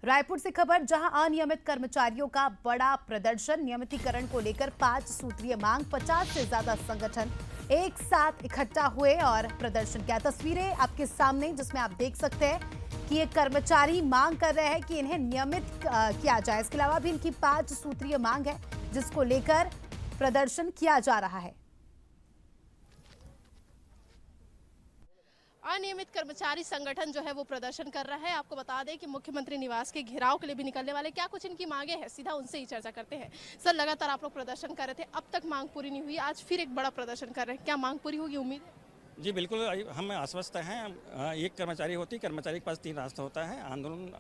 रायपुर से खबर, जहां अनियमित कर्मचारियों का बड़ा प्रदर्शन। नियमितीकरण को लेकर 5 सूत्रीय मांग, 50 से ज्यादा संगठन एक साथ इकट्ठा हुए और प्रदर्शन किया। तस्वीरें आपके सामने, जिसमें आप देख सकते हैं कि ये कर्मचारी मांग कर रहे हैं कि इन्हें नियमित किया जाए। इसके अलावा भी इनकी 5 सूत्रीय मांग है, जिसको लेकर प्रदर्शन किया जा रहा है। अनियमित कर्मचारी संगठन जो है वो प्रदर्शन कर रहा है। आपको बता दें कि मुख्यमंत्री निवास के घेराव के लिए भी निकलने वाले। क्या कुछ इनकी मांगे हैं, सीधा उनसे ही चर्चा करते हैं। सर, लगातार आप लोग प्रदर्शन कर रहे थे, अब तक मांग पूरी नहीं हुई, आज फिर एक बड़ा प्रदर्शन कर रहे हैं, क्या मांग पूरी होगी, उम्मीद है? जी बिल्कुल, हम आश्वस्त हैं। एक कर्मचारी होती, कर्मचारी के पास 3 रास्ता होता है, आंदोलन,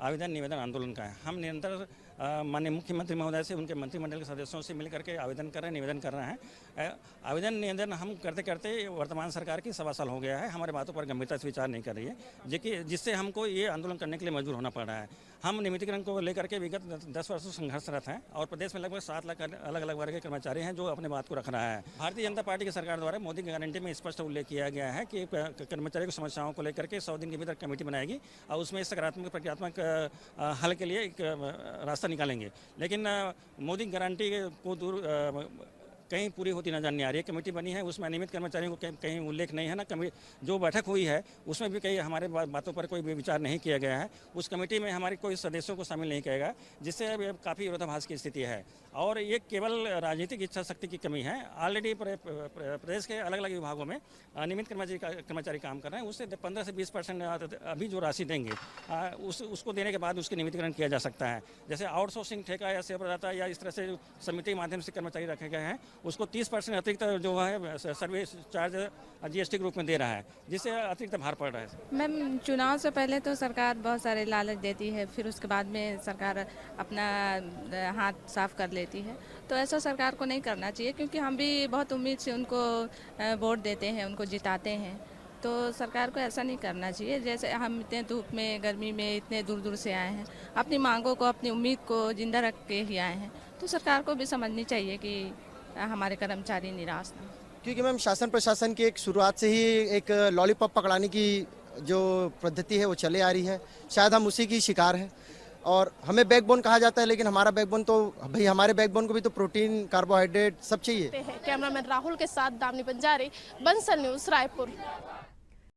आवेदन, निवेदन, आंदोलन का है। हम निरंतर माननीय मुख्यमंत्री महोदय से, उनके मंत्रिमंडल के सदस्यों से मिलकर के आवेदन कर रहे हैं, निवेदन कर रहे हैं। आवेदन निवेदन हम करते करते वर्तमान सरकार की 1.25 साल हो गया है, हमारे बातों पर गंभीरता से विचार नहीं कर रही है, जिससे हमको ये आंदोलन करने के लिए मजबूर होना पड़ रहा है। हम नियमितीकरण को लेकर के विगत 10 वर्षों संघर्षरत हैं और प्रदेश में लगभग 7 लाख अलग अलग वर्ग के कर्मचारी हैं जो अपने बात को रख रहा है। भारतीय जनता पार्टी की सरकार द्वारा मोदी की गारंटी में स्पष्ट उल्लेख किया गया है कि कर्मचारी की समस्याओं को लेकर के 100 दिन के भीतर कमेटी बनाएगी और उसमें सकारात्मक प्रक्रियात्मक हल के लिए एक रास्ता निकालेंगे। लेकिन मोदी की गारंटी को दूर कहीं पूरी होती नजर नहीं आ रही है। कमेटी बनी है, उसमें अनियमित कर्मचारियों को कहीं उल्लेख नहीं है ना। जो बैठक हुई है उसमें भी कई हमारे बातों पर कोई भी विचार नहीं किया गया है। उस कमेटी में हमारे कोई सदस्यों को शामिल नहीं किया गया, जिससे काफ़ी विरोधाभास की स्थिति है और ये केवल राजनीतिक इच्छा शक्ति की कमी है। ऑलरेडी प्रदेश के अलग अलग विभागों में अनियमित कर्मचारी काम कर रहे हैं, उससे 15 से 20% अभी जो राशि देंगे उसको देने के बाद उसकी नियमितीकरण किया जा सकता है। जैसे आउटसोर्सिंग, ठेका या सेवा प्रदाता या इस तरह से समिति के माध्यम से कर्मचारी रखे गए हैं, उसको 30% अतिरिक्त जो है सर्विस चार्ज जीएसटी के रूप में दे रहा है, जिससे अतिरिक्त भार पड़ रहा है। मैम, चुनाव से पहले तो सरकार बहुत सारे लालच देती है, फिर उसके बाद में सरकार अपना हाथ साफ कर लेती है। तो ऐसा सरकार को नहीं करना चाहिए, क्योंकि हम भी बहुत उम्मीद से उनको वोट देते हैं, उनको जिताते हैं। तो सरकार को ऐसा नहीं करना चाहिए। जैसे हम इतने धूप में, गर्मी में इतने दूर दूर से आए हैं, अपनी मांगों को, अपनी उम्मीद को जिंदा रख के ही आए हैं। तो सरकार को भी समझनी चाहिए कि हमारे कर्मचारी निराश हैं। क्योंकि मैम, शासन प्रशासन की एक शुरुआत से ही एक लॉलीपॉप पकड़ाने की जो पद्धति है वो चले आ रही है। शायद हम उसी की शिकार हैं और हमें बैकबोन कहा जाता है, लेकिन हमारा बैकबोन तो भाई, हमारे बैकबोन को भी तो प्रोटीन, कार्बोहाइड्रेट सब चाहिए। कैमरामैन राहुल के साथ दामिनी बंजारे, बंसल न्यूज़, रायपुर।